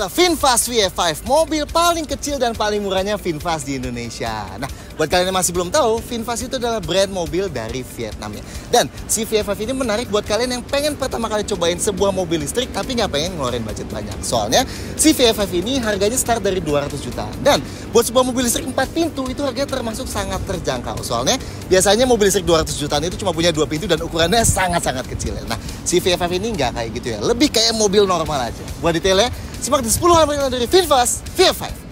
ada VinFast VF5, mobil paling kecil dan paling murahnya VinFast di Indonesia. Nah, buat kalian yang masih belum tahu, VinFast itu adalah brand mobil dari Vietnam ya. Dan si VF5 ini menarik buat kalian yang pengen pertama kali cobain sebuah mobil listrik tapi nggak pengen ngeluarin budget banyak. Soalnya si VF5 ini harganya start dari 200 juta. Dan buat sebuah mobil listrik 4 pintu itu harganya termasuk sangat terjangkau. Soalnya biasanya mobil listrik 200 jutaan itu cuma punya 2 pintu dan ukurannya sangat-sangat kecil ya. Nah, si VF5 ini nggak kayak gitu ya. Lebih kayak mobil normal aja. Buat detailnya, simak di 10 hal penting dari VinFast VF5.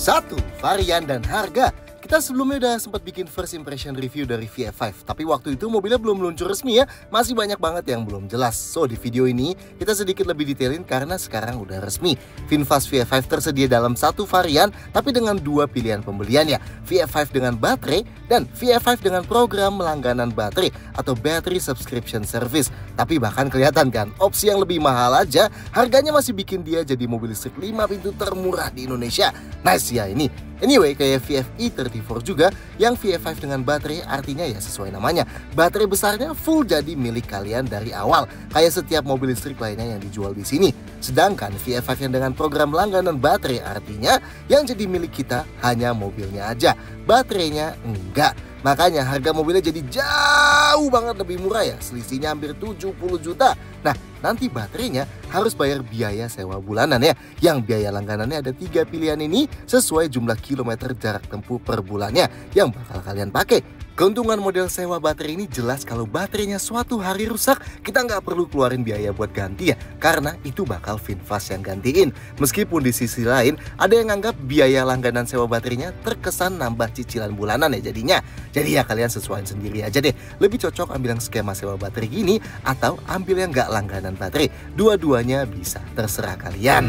Satu, varian dan harga. Kita sebelumnya udah sempat bikin first impression review dari VF5, tapi waktu itu mobilnya belum meluncur resmi ya, masih banyak banget yang belum jelas. So, di video ini kita sedikit lebih detailin karena sekarang udah resmi. VinFast VF5 tersedia dalam satu varian, tapi dengan dua pilihan pembelian ya. VF5 dengan baterai dan VF5 dengan program langganan baterai atau Battery Subscription Service. Tapi bahkan kelihatan kan, opsi yang lebih mahal aja, harganya masih bikin dia jadi mobil listrik 5 pintu termurah di Indonesia. Nice ya ini. Anyway, kayak VF e34 juga, yang VF5 dengan baterai artinya ya sesuai namanya. Baterai besarnya full jadi milik kalian dari awal, kayak setiap mobil listrik lainnya yang dijual di sini. Sedangkan VF5 yang dengan program langganan baterai artinya yang jadi milik kita hanya mobilnya aja, baterainya enggak. Makanya harga mobilnya jadi jauh banget lebih murah ya, selisihnya hampir 70 juta. Nah, nanti baterainya harus bayar biaya sewa bulanan ya. Yang biaya langganannya ada 3 pilihan ini sesuai jumlah kilometer jarak tempuh per bulannya yang bakal kalian pakai. Keuntungan model sewa baterai ini jelas kalau baterainya suatu hari rusak, kita nggak perlu keluarin biaya buat ganti ya, karena itu bakal VinFast yang gantiin. Meskipun di sisi lain, ada yang nganggap biaya langganan sewa baterainya terkesan nambah cicilan bulanan ya jadinya. Jadi ya kalian sesuaiin sendiri aja deh, lebih cocok ambil yang skema sewa baterai gini atau ambil yang nggak langganan baterai. Dua-duanya bisa, terserah kalian.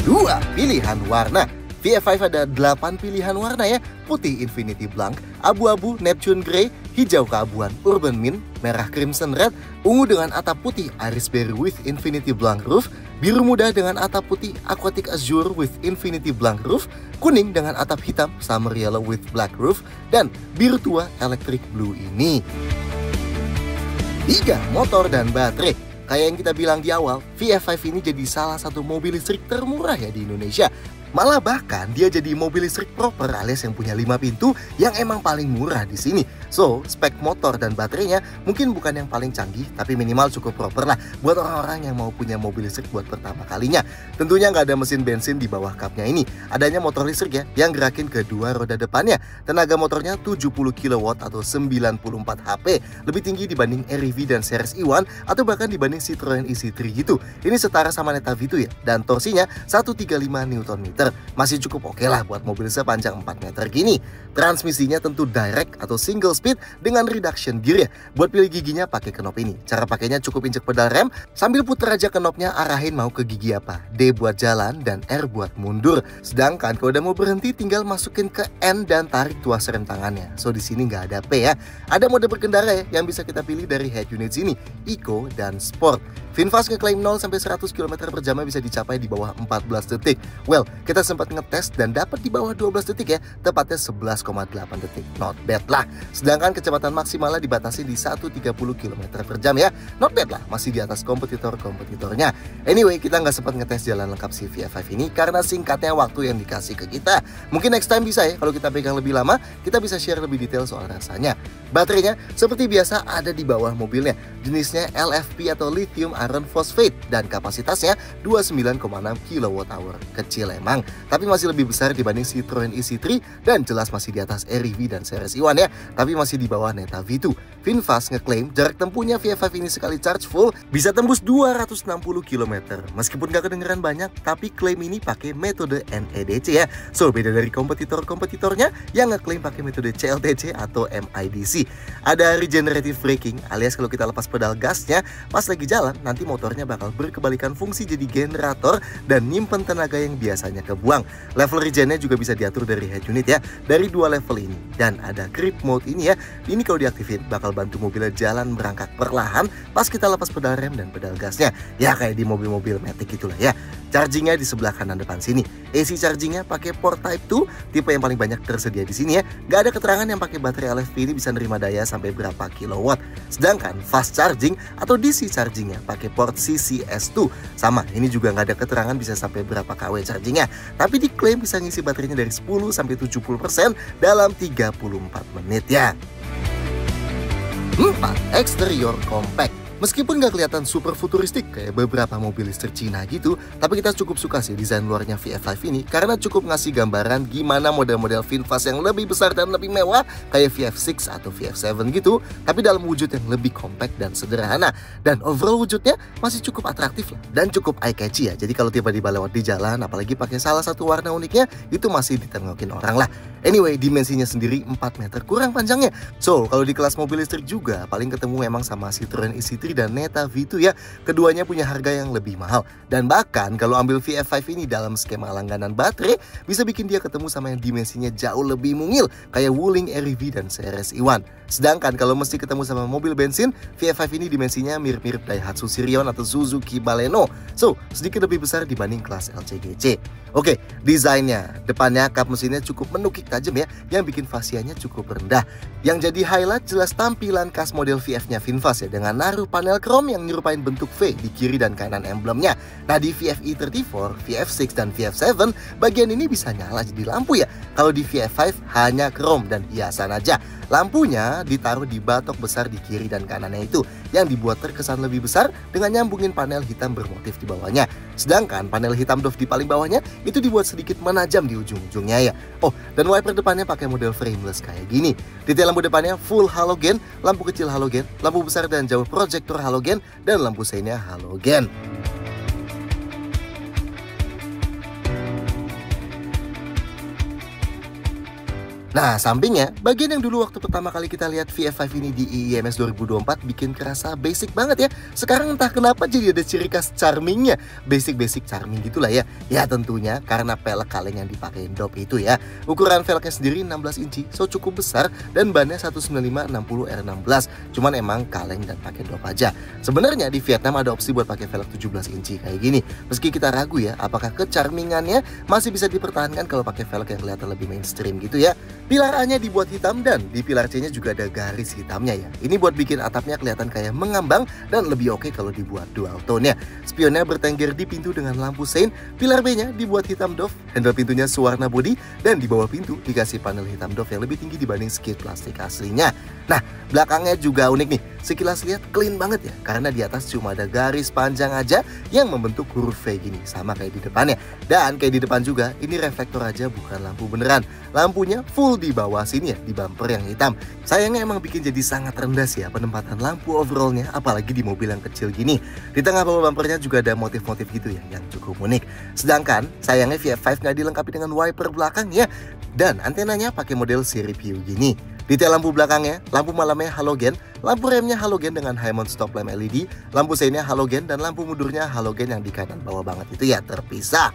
2. Pilihan warna. VF5 ada 8 pilihan warna ya, putih Infinity Blanc, abu-abu Neptune Grey, hijau keabuan Urban Mint, merah Crimson Red, ungu dengan atap putih Iris Berry with Infinity Blanc Roof, biru muda dengan atap putih Aquatic Azure with Infinity Blanc Roof, kuning dengan atap hitam Summer Yellow with Black Roof, dan biru tua Electric Blue ini. 3. Motor dan baterai. Kayak yang kita bilang di awal, VF5 ini jadi salah satu mobil listrik termurah ya di Indonesia. Malah bahkan dia jadi mobil listrik proper alias yang punya 5 pintu yang emang paling murah di sini. So, spek motor dan baterainya mungkin bukan yang paling canggih, tapi minimal cukup proper lah buat orang-orang yang mau punya mobil listrik buat pertama kalinya. Tentunya nggak ada mesin bensin di bawah kapnya ini. Adanya motor listrik ya, yang gerakin kedua roda depannya. Tenaga motornya 70 kW atau 94 HP. Lebih tinggi dibanding REV dan Series E1 atau bahkan dibanding Citroen ec3 gitu. Ini setara sama Neta V2 ya. Dan torsinya 135 Nm. Masih cukup oke lah buat mobil sepanjang 4 meter gini. Transmisinya tentu direct atau single speed dengan reduction gear ya. Buat pilih giginya pakai knop ini. Cara pakainya cukup injek pedal rem sambil puter aja knopnya, arahin mau ke gigi apa. D buat jalan dan R buat mundur. Sedangkan kalau udah mau berhenti tinggal masukin ke N dan tarik tuas rem tangannya. So di sini nggak ada P ya. Ada mode berkendara ya yang bisa kita pilih dari head unit sini, Eco dan Sport. VinFast ngeklaim 0-100 km per jamnya bisa dicapai di bawah 14 detik. Well, kita sempat ngetes dan dapat di bawah 12 detik ya, tepatnya 11,8 detik. Not bad lah. Sedangkan kecepatan maksimalnya dibatasi di 130 km per jam ya. Not bad lah, masih di atas kompetitor-kompetitornya. Anyway, kita nggak sempat ngetes jalan lengkap si VF5 ini karena singkatnya waktu yang dikasih ke kita. Mungkin next time bisa ya, kalau kita pegang lebih lama, kita bisa share lebih detail soal rasanya. Baterainya seperti biasa ada di bawah mobilnya. Jenisnya LFP atau Lithium Iron Phosphate dan kapasitasnya 29,6 kWh. Kecil emang, tapi masih lebih besar dibanding Citroen ec3 dan jelas masih di atas REV dan Series E1 ya, tapi masih di bawah Neta V2. VinFast ngeklaim jarak tempuhnya VF5 ini sekali charge full bisa tembus 260 km. Meskipun gak kedengeran banyak, tapi klaim ini pakai metode NEDC ya. So, beda dari kompetitor-kompetitornya yang ngeklaim pakai metode CLTC atau MIDC. lagi. Ada regenerative braking, alias kalau kita lepas pedal gasnya, pas lagi jalan, nanti motornya bakal berkebalikan fungsi jadi generator dan nyimpen tenaga yang biasanya kebuang. Level regennya juga bisa diatur dari head unit ya, dari 2 level ini. Dan ada grip mode ini ya, ini kalau diaktifin bakal bantu mobilnya jalan merangkak perlahan pas kita lepas pedal rem dan pedal gasnya. Ya kayak di mobil-mobil Matic itulah ya. Chargingnya di sebelah kanan depan sini. AC chargingnya pakai port Type 2, tipe yang paling banyak tersedia di sini ya. Gak ada keterangan yang pakai baterai LFP ini bisa nerima daya sampai berapa kilowatt. Sedangkan fast charging atau DC chargingnya pakai port CCS2. Sama, ini juga nggak ada keterangan bisa sampai berapa kW chargingnya. Tapi diklaim bisa ngisi baterainya dari 10 sampai 70% dalam 34 menit ya. 4. Eksterior compact. Meskipun nggak kelihatan super futuristik kayak beberapa mobil listrik Cina gitu, tapi kita cukup suka sih desain luarnya VF5 ini karena cukup ngasih gambaran gimana model-model VinFast yang lebih besar dan lebih mewah kayak VF6 atau VF7 gitu, tapi dalam wujud yang lebih compact dan sederhana. Dan overall wujudnya masih cukup atraktif lah dan cukup eye-catchy ya. Jadi kalau tiba-tiba lewat di jalan, apalagi pakai salah satu warna uniknya, itu masih ditengokin orang lah. Anyway, dimensinya sendiri 4 meter kurang panjangnya. So, kalau di kelas mobil listrik juga paling ketemu emang sama Citroen isi3 dan Neta V2 ya. Keduanya punya harga yang lebih mahal. Dan bahkan kalau ambil VF5 ini dalam skema langganan baterai, bisa bikin dia ketemu sama yang dimensinya jauh lebih mungil kayak Wuling REV dan CRS Iwan. Sedangkan kalau mesti ketemu sama mobil bensin, VF5 ini dimensinya mirip-mirip Daihatsu Sirion atau Suzuki Baleno. So, sedikit lebih besar dibanding kelas LCGC. Oke, desainnya. Depannya kap mesinnya cukup menukik tajam ya, yang bikin fasianya cukup rendah. Yang jadi highlight jelas tampilan khas model VF-nya VinFast ya, dengan naruh panel chrome yang nyerupain bentuk V di kiri dan kanan emblemnya. Nah di VF-e34, VF6 dan VF7, bagian ini bisa nyala jadi lampu ya. Kalau di VF5 hanya chrome dan hiasan aja. Lampunya ditaruh di batok besar di kiri dan kanannya itu, yang dibuat terkesan lebih besar dengan nyambungin panel hitam bermotif di bawahnya. Sedangkan panel hitam doff di paling bawahnya itu dibuat sedikit menajam di ujung-ujungnya ya. Oh, dan wiper depannya pakai model frameless kayak gini. Detail lampu depannya full halogen, lampu kecil halogen, lampu besar dan jauh proyektor halogen, dan lampu seinnya halogen. Nah, sampingnya, bagian yang dulu waktu pertama kali kita lihat VF5 ini di IIMS 2024 bikin kerasa basic banget ya. Sekarang entah kenapa jadi ada ciri khas charmingnya. Basic-basic charming gitulah ya. Ya tentunya karena pelek kaleng yang dipakai dop itu ya. Ukuran velgnya sendiri 16 inci, so cukup besar, dan bannya 195/60 R16. Cuman emang kaleng dan pakai dop aja. Sebenarnya di Vietnam ada opsi buat pakai velg 17 inci kayak gini. Meski kita ragu ya, apakah kecharmingannya masih bisa dipertahankan kalau pakai velg yang kelihatan lebih mainstream gitu ya. Pilar A-nya dibuat hitam dan di pilar C-nya juga ada garis hitamnya ya. Ini buat bikin atapnya kelihatan kayak mengambang dan lebih oke kalau dibuat dual tone ya. Spionnya bertengger di pintu dengan lampu sein. Pilar B-nya dibuat hitam doff, handle pintunya sewarna bodi, dan di bawah pintu dikasih panel hitam doff yang lebih tinggi dibanding skid plastik aslinya. Nah, belakangnya juga unik nih. Sekilas lihat clean banget ya, karena di atas cuma ada garis panjang aja yang membentuk huruf V gini, sama kayak di depannya. Dan kayak di depan juga, ini reflektor aja bukan lampu beneran. Lampunya full di bawah sini ya, di bumper yang hitam. Sayangnya emang bikin jadi sangat rendah sih ya penempatan lampu overallnya, apalagi di mobil yang kecil gini. Di tengah bawah bumpernya juga ada motif-motif gitu ya, yang cukup unik. Sedangkan sayangnya VF5 nggak dilengkapi dengan wiper belakang ya, dan antenanya pakai model seri PU gini. Detail lampu belakangnya, lampu malamnya halogen, lampu remnya halogen dengan high mount stop lamp LED, lampu seinnya halogen, dan lampu mundurnya halogen yang di kanan bawah banget itu ya terpisah.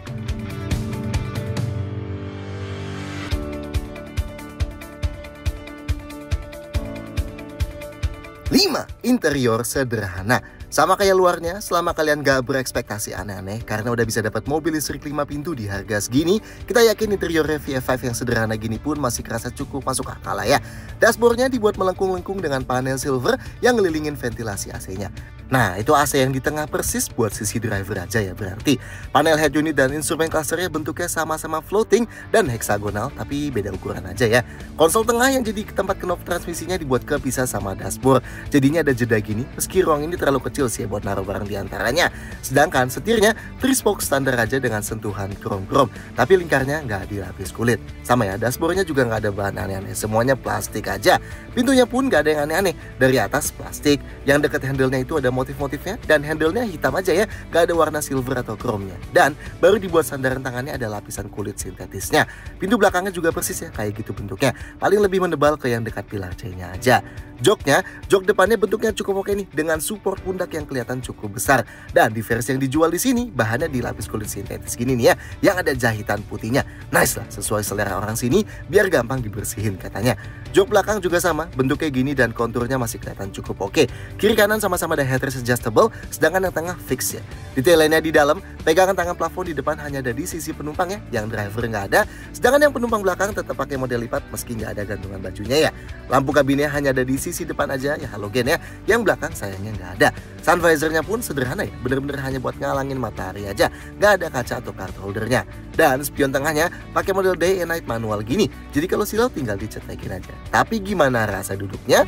Lima, interior sederhana. Sama kayak luarnya, selama kalian gak berekspektasi aneh-aneh karena udah bisa dapat mobil listrik 5 pintu di harga segini, kita yakin interiornya VF5 yang sederhana gini pun masih kerasa cukup masuk akal lah ya. Dashboardnya dibuat melengkung-lengkung dengan panel silver yang ngelilingin ventilasi AC-nya. Nah, itu AC yang di tengah persis buat sisi driver aja ya berarti. Panel head unit dan instrumen clusternya bentuknya sama-sama floating dan heksagonal, tapi beda ukuran aja ya. Konsol tengah yang jadi tempat knob transmisinya dibuat kepisah sama dashboard. Jadinya ada jeda gini, meski ruang ini terlalu kecil kecil sih buat naruh barang di antaranya. Sedangkan setirnya 3-spoke standar aja dengan sentuhan krom-krom, tapi lingkarnya nggak dilapis kulit. Sama ya, dashboardnya juga nggak ada bahan aneh-aneh, semuanya plastik aja. Pintunya pun nggak ada yang aneh-aneh, dari atas plastik, yang deket handle-nya itu ada motif-motifnya, dan handle-nya hitam aja ya, nggak ada warna silver atau chrome-nya. Dan baru dibuat sandaran tangannya ada lapisan kulit sintetisnya. Pintu belakangnya juga persis ya, kayak gitu bentuknya, paling lebih menebal ke yang dekat pilar C-nya aja. Jok depannya bentuknya cukup oke nih, dengan support pundak yang kelihatan cukup besar. Dan di versi yang dijual di sini, bahannya dilapis kulit sintetis gini nih ya, yang ada jahitan putihnya. Nice lah, sesuai selera orang sini, biar gampang dibersihin katanya. Jok belakang juga sama, bentuknya gini dan konturnya masih kelihatan cukup oke. Kiri kanan sama-sama ada headrest adjustable, sedangkan yang tengah fix ya. Detail lainnya di dalam, pegangan tangan plafon di depan hanya ada di sisi penumpang ya, yang driver nggak ada. Sedangkan yang penumpang belakang tetap pakai model lipat meski nggak ada gantungan bajunya ya. Lampu kabinnya hanya ada di sisi depan aja ya, halogen ya. Yang belakang sayangnya nggak ada. Sun visornya pun sederhana ya, bener-bener hanya buat ngalangin matahari aja, nggak ada kaca atau card holdernya. Dan spion tengahnya pakai model day and night manual gini, jadi kalau silau tinggal dicetekin aja. Tapi gimana rasa duduknya?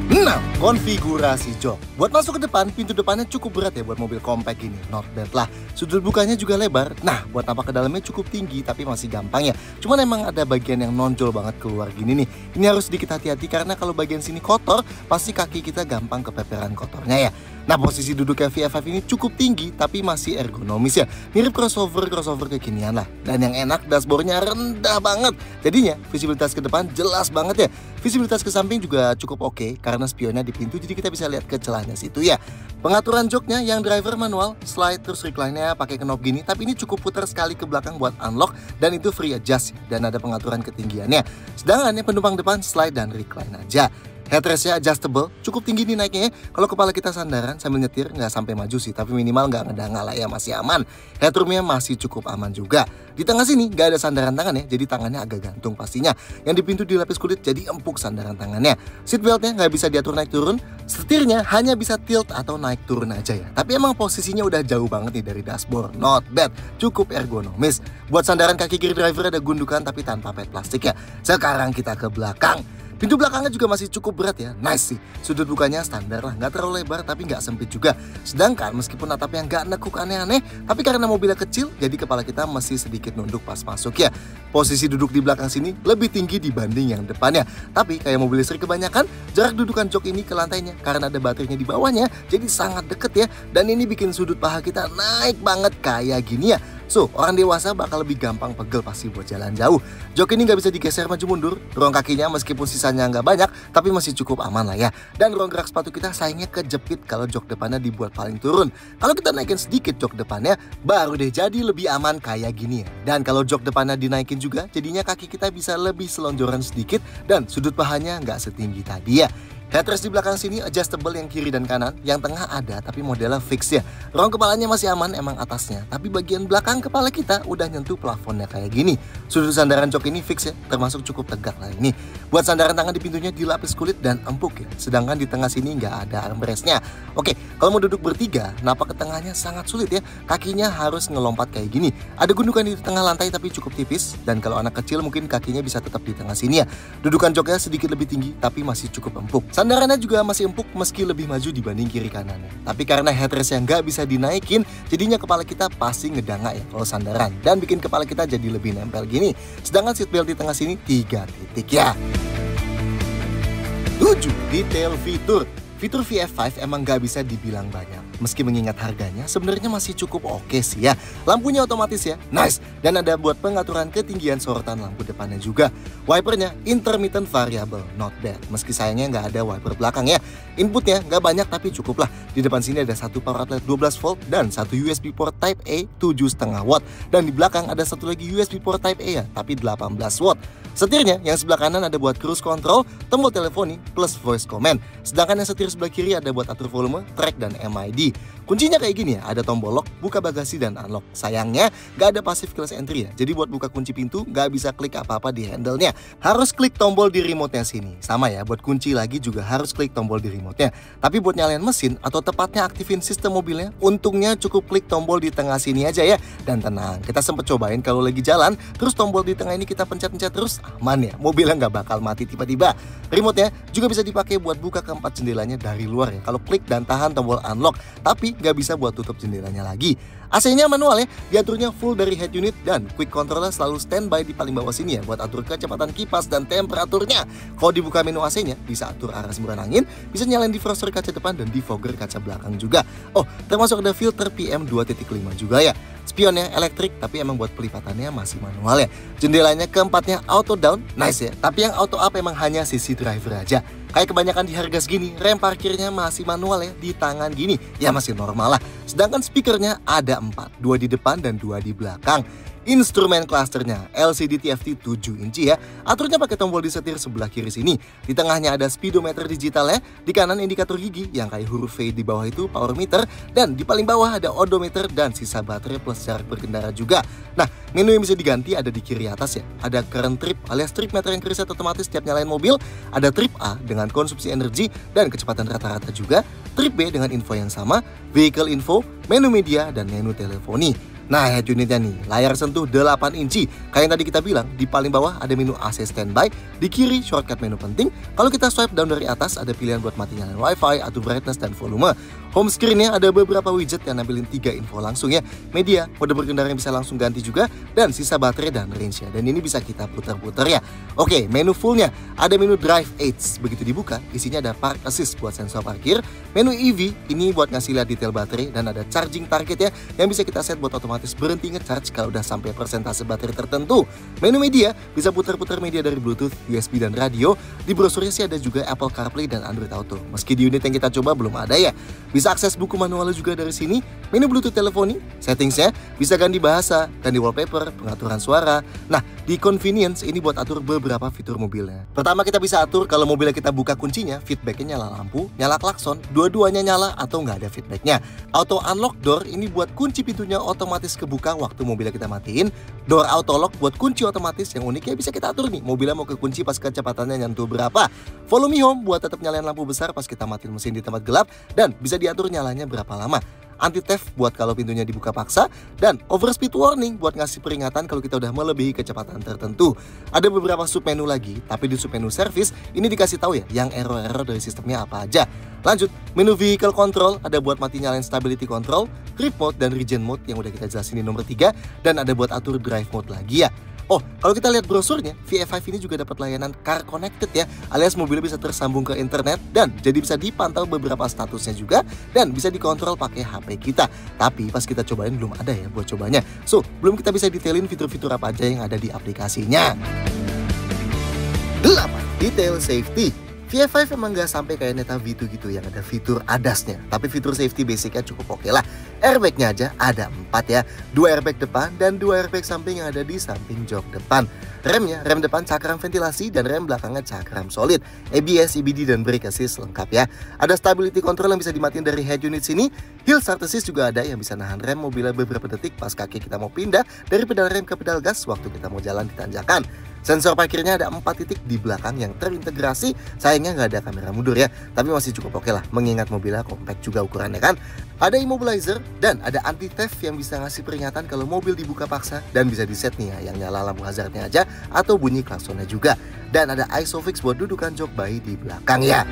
6. Konfigurasi jok. Buat masuk ke depan, pintu depannya cukup berat ya buat mobil compact ini. Not bad lah. Sudut bukanya juga lebar. Nah, buat napak ke dalamnya cukup tinggi tapi masih gampang ya. Cuman emang ada bagian yang nonjol banget keluar gini nih. Ini harus sedikit hati-hati karena kalau bagian sini kotor, pasti kaki kita gampang kepeperan kotornya ya. Nah, posisi duduknya VF5 ini cukup tinggi tapi masih ergonomis ya. Mirip crossover kekinian lah. Dan yang enak, dashboardnya rendah banget. Jadinya visibilitas ke depan jelas banget ya. Visibilitas ke samping juga cukup oke karena spionnya di pintu, jadi kita bisa lihat ke celahnya situ ya. Pengaturan joknya yang driver manual, slide terus recline-nya pakai knob gini, tapi ini cukup putar sekali ke belakang buat unlock dan itu free adjust dan ada pengaturan ketinggiannya. Sedangkan yang penumpang depan slide dan recline aja. Headrestnya adjustable, cukup tinggi nih naiknya ya. Kalau kepala kita sandaran sambil nyetir nggak sampai maju sih, tapi minimal nggak ngedanga lah ya, masih aman. Headroomnya masih cukup aman juga. Di tengah sini nggak ada sandaran tangan ya, jadi tangannya agak gantung pastinya. Yang di pintu dilapis kulit jadi empuk sandaran tangannya. Seatbeltnya nggak bisa diatur naik turun. Setirnya hanya bisa tilt atau naik turun aja ya. Tapi emang posisinya udah jauh banget nih dari dashboard. Not bad, cukup ergonomis. Buat sandaran kaki kiri driver ada gundukan tapi tanpa pet plastik ya. Sekarang kita ke belakang. Pintu belakangnya juga masih cukup berat ya, nice sih. Sudut bukanya standar lah, nggak terlalu lebar tapi nggak sempit juga. Sedangkan meskipun atapnya nggak nekuk aneh-aneh, tapi karena mobilnya kecil, jadi kepala kita masih sedikit nunduk pas masuk ya. Posisi duduk di belakang sini lebih tinggi dibanding yang depannya. Tapi kayak mobil listrik kebanyakan, jarak dudukan jok ini ke lantainya karena ada baterainya di bawahnya, jadi sangat deket ya. Dan ini bikin sudut paha kita naik banget kayak gini ya. So, orang dewasa bakal lebih gampang pegel pasti buat jalan jauh. Jok ini nggak bisa digeser maju mundur. Ruang kakinya meskipun sisanya nggak banyak, tapi masih cukup aman lah ya. Dan ruang gerak sepatu kita sayangnya kejepit kalau jok depannya dibuat paling turun. Kalau kita naikin sedikit jok depannya, baru deh jadi lebih aman kayak gini ya. Dan kalau jok depannya dinaikin juga, jadinya kaki kita bisa lebih selonjoran sedikit dan sudut pahanya nggak setinggi tadi ya. Headrest di belakang sini adjustable yang kiri dan kanan, yang tengah ada tapi modelnya fix ya. Ruang kepalanya masih aman emang atasnya, tapi bagian belakang kepala kita udah nyentuh plafonnya kayak gini. Sudut sandaran jok ini fix ya, termasuk cukup tegak lah ini. Buat sandaran tangan di pintunya dilapis kulit dan empuk ya, sedangkan di tengah sini nggak ada armrestnya. Oke, kalau mau duduk bertiga, napak ke tengahnya sangat sulit ya, kakinya harus ngelompat kayak gini. Ada gundukan di tengah lantai tapi cukup tipis, dan kalau anak kecil mungkin kakinya bisa tetap di tengah sini ya. Dudukan joknya sedikit lebih tinggi tapi masih cukup empuk. Sandarannya juga masih empuk meski lebih maju dibanding kiri kanannya. Tapi karena headrest yang nggak bisa dinaikin, jadinya kepala kita pasti ngedanga ya kalau sandaran. Dan bikin kepala kita jadi lebih nempel gini. Sedangkan seatbelt di tengah sini 3 titik ya. 7. Detail fitur. Fitur VF5 emang nggak bisa dibilang banyak. Meski mengingat harganya, sebenarnya masih cukup oke sih ya. Lampunya otomatis ya, nice. Dan ada buat pengaturan ketinggian sorotan lampu depannya juga. Wipernya intermittent variable, not bad. Meski sayangnya nggak ada wiper belakang ya. Inputnya nggak banyak tapi cukup lah. Di depan sini ada satu power outlet 12 volt dan satu USB port Type A 7,5 watt. Dan di belakang ada satu lagi USB port Type A ya, tapi 18 watt. Setirnya yang sebelah kanan ada buat cruise control, tombol teleponi, plus voice command. Sedangkan yang setir sebelah kiri ada buat atur volume, track, dan MID. Kuncinya kayak gini ya, ada tombol lock, buka bagasi, dan unlock. Sayangnya gak ada passive keyless entry ya, jadi buat buka kunci pintu gak bisa klik apa-apa di handle-nya. Harus klik tombol di remote-nya sini. Sama ya, buat kunci lagi juga harus klik tombol di remote-nya. Tapi buat nyalain mesin atau tepatnya aktifin sistem mobilnya, untungnya cukup klik tombol di tengah sini aja ya. Dan tenang, kita sempet cobain kalau lagi jalan, terus tombol di tengah ini kita pencet-pencet terus, aman ya, mobilnya nggak bakal mati tiba-tiba. Remote-nya juga bisa dipakai buat buka keempat jendelanya nyalanya dari luar ya. Kalau klik dan tahan tombol unlock, tapi nggak bisa buat tutup jendelanya lagi. AC-nya manual ya, diaturnya full dari head unit dan quick controller selalu standby di paling bawah sini ya buat atur kecepatan kipas dan temperaturnya. Kalau dibuka menu AC-nya, bisa atur arah semburan angin, bisa nyalain defroster kaca depan dan defogger kaca belakang juga. Oh, termasuk ada filter PM 2.5 juga ya. Spionnya elektrik, tapi emang buat pelipatannya masih manual ya. Jendelanya keempatnya auto down, nice ya. Tapi yang auto up emang hanya sisi driver aja. Kayak kebanyakan di harga segini, rem parkirnya masih manual ya, di tangan gini. Ya masih normal lah. Sedangkan speakernya ada 4, 2 di depan dan 2 di belakang. Instrumen clusternya LCD TFT 7 inci ya. Aturnya pakai tombol disetir sebelah kiri sini. Di tengahnya ada speedometer digitalnya, di kanan indikator gigi yang kayak huruf V, di bawah itu power meter, dan di paling bawah ada odometer dan sisa baterai plus jarak berkendara juga. Nah, menu yang bisa diganti ada di kiri atas ya. Ada current trip alias trip meter yang reset otomatis setiap nyalain mobil. Ada trip A dengan konsumsi energi dan kecepatan rata-rata juga. Trip B dengan info yang sama, vehicle info, menu media, dan menu teleponi. Nah, head unitnya nih, layar sentuh 8 inci. Kayak yang tadi kita bilang, di paling bawah ada menu AC standby, di kiri shortcut menu penting. Kalau kita swipe down dari atas, ada pilihan buat mati nyalain wifi, atur brightness, dan volume. Home screen-nya ada beberapa widget yang nampilin 3 info langsung ya. Media, mode berkendara yang bisa langsung ganti juga, dan sisa baterai dan range-nya. Dan ini bisa kita putar-putar ya. Oke, menu full-nya, ada menu drive aids. Begitu dibuka, isinya ada park assist buat sensor parkir. Menu EV, ini buat ngasih lihat detail baterai, dan ada charging target ya, yang bisa kita set buat otomatis berhenti nge-charge kalau udah sampai persentase baterai tertentu. Menu media, bisa putar-putar media dari Bluetooth, USB, dan radio. Di brosurnya sih ada juga Apple CarPlay dan Android Auto. Meski di unit yang kita coba belum ada ya. Bisa akses buku manualnya juga dari sini. Menu Bluetooth teleponi, settingsnya bisa ganti bahasa, ganti wallpaper, pengaturan suara. Nah, di convenience ini buat atur beberapa fitur mobilnya. Pertama kita bisa atur kalau mobilnya kita buka kuncinya, feedbacknya nyala lampu, nyala klakson, dua-duanya nyala atau nggak ada feedbacknya. Auto unlock door ini buat kunci pintunya otomatis kebuka waktu mobilnya kita matiin. Door auto lock buat kunci otomatis yang uniknya bisa kita atur nih, mobilnya mau kekunci pas kecepatannya nyentuh berapa. Follow me home buat tetap nyalain lampu besar pas kita matiin mesin di tempat gelap dan bisa diatur nyalanya berapa lama. Anti-theft buat kalau pintunya dibuka paksa, dan overspeed warning buat ngasih peringatan kalau kita udah melebihi kecepatan tertentu. Ada beberapa submenu lagi, tapi di submenu service ini dikasih tahu ya yang error-error dari sistemnya apa aja. Lanjut, menu vehicle control ada buat mati nyalain stability control, trip mode dan regen mode yang udah kita jelasin di nomor 3, dan ada buat atur drive mode lagi ya. Oh, kalau kita lihat brosurnya, VF5 ini juga dapat layanan Car Connected ya, alias mobilnya bisa tersambung ke internet dan jadi bisa dipantau beberapa statusnya juga dan bisa dikontrol pakai HP kita. Tapi pas kita cobain belum ada ya buat cobanya. So, belum kita bisa detailin fitur-fitur apa aja yang ada di aplikasinya. 8. Detail safety. VF5 emang gak sampai kayak Neta V2 gitu yang ada fitur ADAS-nya, tapi fitur safety basicnya cukup oke lah. Airbag-nya aja ada 4 ya, 2 airbag depan dan 2 airbag samping yang ada di samping jok depan. Remnya, rem depan cakram ventilasi dan rem belakangnya cakram solid. ABS, EBD, dan brake assist lengkap ya. Ada stability control yang bisa dimatiin dari head unit sini. Hill start assist juga ada yang bisa nahan rem mobilnya beberapa detik pas kaki kita mau pindah dari pedal rem ke pedal gas waktu kita mau jalan di tanjakan. Sensor parkirnya ada 4 titik di belakang yang terintegrasi. Sayangnya nggak ada kamera mundur ya, tapi masih cukup oke lah mengingat mobilnya compact juga ukurannya kan. Ada immobilizer dan ada anti theft yang bisa ngasih peringatan kalau mobil dibuka paksa dan bisa di set nih ya, yang nyala lampu hazardnya aja atau bunyi klaksonnya juga. Dan ada ISOFIX buat dudukan jok bayi di belakang ya.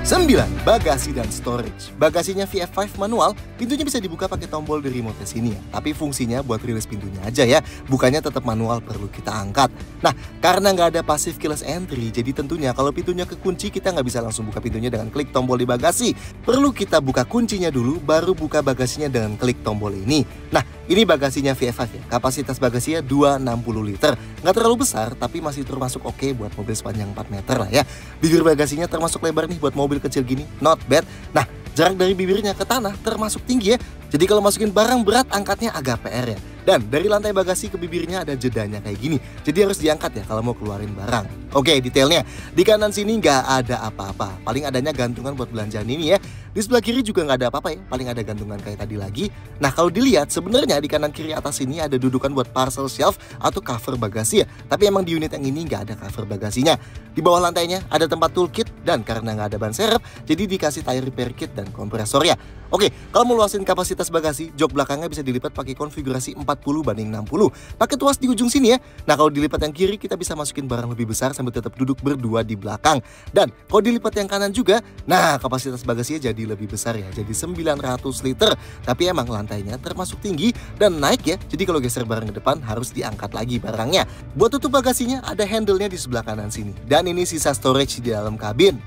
9. Bagasi dan storage. Bagasinya VF5 manual, pintunya bisa dibuka pakai tombol di remote sini ya. Tapi fungsinya buat rilis pintunya aja ya, bukannya tetap manual perlu kita angkat. Nah, karena nggak ada passive keyless entry, jadi tentunya kalau pintunya kekunci kita nggak bisa langsung buka pintunya dengan klik tombol di bagasi. Perlu kita buka kuncinya dulu, baru buka bagasinya dengan klik tombol ini. Nah, ini bagasinya VF5 ya, kapasitas bagasinya 260 liter. Nggak terlalu besar, tapi masih termasuk oke buat mobil sepanjang 4 meter lah ya. Bibir bagasinya termasuk lebar nih buat mobil kecil gini, not bad. Nah, jarak dari bibirnya ke tanah termasuk tinggi ya. Jadi kalau masukin barang berat angkatnya agak PR ya. Dan dari lantai bagasi ke bibirnya ada jedanya kayak gini. Jadi harus diangkat ya kalau mau keluarin barang. Oke, detailnya. Di kanan sini nggak ada apa-apa. Paling adanya gantungan buat belanjaan ini ya. Di sebelah kiri juga nggak ada apa-apa ya. Paling ada gantungan kayak tadi lagi. Nah, kalau dilihat sebenarnya di kanan kiri atas sini ada dudukan buat parcel shelf atau cover bagasi ya. Tapi emang di unit yang ini nggak ada cover bagasinya. Di bawah lantainya ada tempat toolkit dan karena nggak ada ban serep, jadi dikasih tire repair kit dan kompresor ya. Oke, kalau mau luasin kapasitas bagasi, jok belakangnya bisa dilipat pakai konfigurasi 4 40:60. Pakai tuas di ujung sini ya. Nah, kalau dilipat yang kiri kita bisa masukin barang lebih besar sambil tetap duduk berdua di belakang. Dan kalau dilipat yang kanan juga, nah kapasitas bagasinya jadi lebih besar ya, jadi 900 liter. Tapi emang lantainya termasuk tinggi dan naik ya, jadi kalau geser barang ke depan harus diangkat lagi barangnya. Buat tutup bagasinya ada handle-nya di sebelah kanan sini. Dan ini sisa storage di dalam kabin.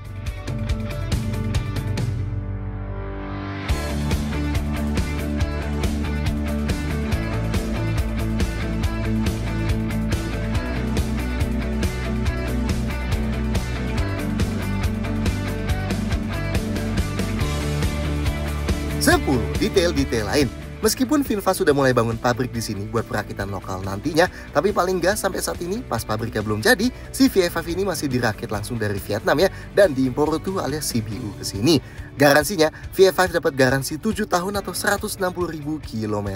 Detail-detail lain. Meskipun Vinfast sudah mulai bangun pabrik di sini buat perakitan lokal nantinya, tapi paling nggak sampai saat ini pas pabriknya belum jadi, si VF5 ini masih dirakit langsung dari Vietnam ya, dan diimpor tuh alias CBU ke sini. Garansinya, VF5 dapat garansi 7 tahun atau 160.000 km.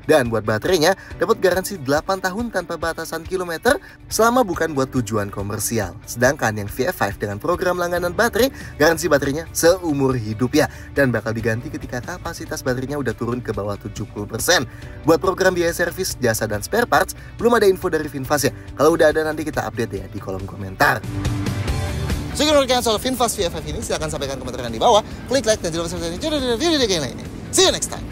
Dan buat baterainya, dapat garansi 8 tahun tanpa batasan kilometer selama bukan buat tujuan komersial. Sedangkan yang VF5 dengan program langganan baterai, garansi baterainya seumur hidup ya, dan bakal diganti ketika kapasitas baterainya udah turun ke bawah 70%. Buat program biaya servis, jasa, dan spare parts, belum ada info dari Vinfast ya. Kalau udah ada nanti kita update ya di kolom komentar. Sekian review soal Vinfast VF5 ini, silahkan sampaikan komentar di bawah, klik like dan jangan lupa subscribe channel video lainnya. See you next time.